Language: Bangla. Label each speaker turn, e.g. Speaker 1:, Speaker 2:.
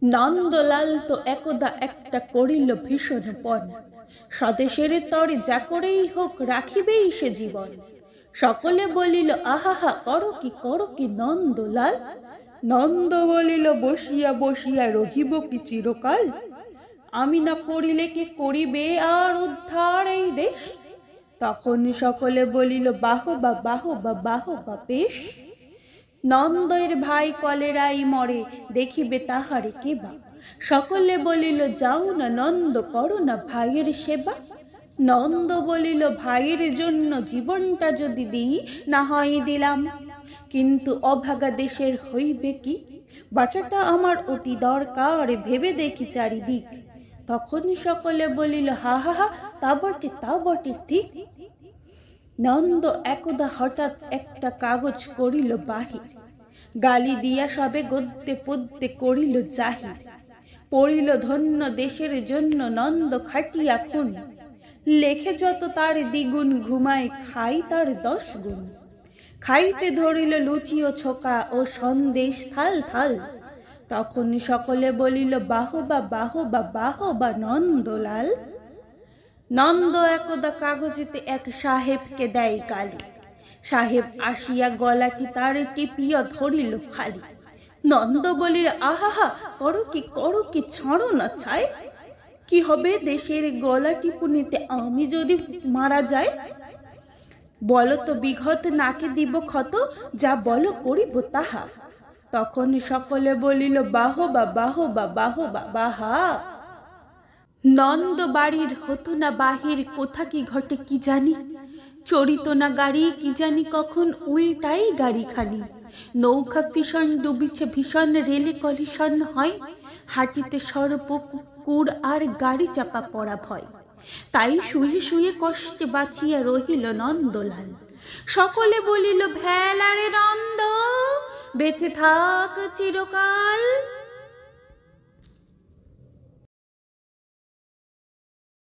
Speaker 1: নন্দলাল তো একদা একটা করিল ভীষণ পণ, স্বদেশের তরে যা করেই হোক রাখিবেই সে জীবন। সকলে বলিল আহাহা করো কি নন্দলাল। নন্দ বলিল বসিয়া বসিয়া রহিব কি চিরকাল। আমি না করিলে কে করিবে আর উদ্ধার এই দেশ। তখন সকলে বলিল বাহবা বাহবা বাহবা বেশ। নন্দের ভাই কলেরাই মরে দেখিবে তাহারে কেবা। সকলে বলিল যাও না নন্দ করো না ভাইয়ের সেবা। নন্দ বলিল ভাইয়ের জন্য জীবনটা যদি দিই না হয় দিলাম, কিন্তু অভাগা দেশের হইবে কি। বাঁচাটা আমার অতি দরকার ভেবে দেখি চারিদিক। তখন সকলে বলিল হা হা হা তা বটে ঠিক। নন্দ একদা হঠাৎ একটা কাগজ করিল বাহির, গালি দিয়া সবে গদ্যে পদ্যে করিল জাহির। পড়িল ধন্য দেশের জন্য নন্দ খাটিয়া খুন, লেখে যত তার দ্বিগুণ ঘুমায় খাই তার 10 গুণ। খাইতে ধরিল লুচি ও ছোকা ও সন্দেশ থাল থাল। তখন সকলে বলিল বাহবা বাহবা বাহবা নন্দলাল। নন্দ একদা কাগজেতে এক সাহেবকে দেয় গালি, সাহেব আসিয়া গলাটি তার টিপিয়া ধরিল খালি। নন্দ বলিল আহাহা করো কি ছাড়ো না ছাই। কি হবে দেশের গলা টিপুনিতে আমি যদি মারা যাই। বলো তো বিঘত নাকে দিব ক্ষত, যা বলো করিব তাহা। তখন সকলে বলিল বাহবা বাহবা বাহবা বাহা। নন্দ বাড়ির হতো না বাহির, কোথা কি ঘটে কি জানি। চড়িত না গাড়ি কি জানি কখন উল্টাই গাড়িখানি। নৌকা ভীষণ ডুবিছে ভীষণ রেলে কলিশন হয়। হাঁটিতে সর্প কুকুর আর গাড়ি চাপা পড়া ভয়। তাই শুয়ে শুয়ে কষ্টে বাঁচিয়া রহিল নন্দলাল। সকলে বলিল ভেলারে নন্দ বেঁচে থাক চিরকাল।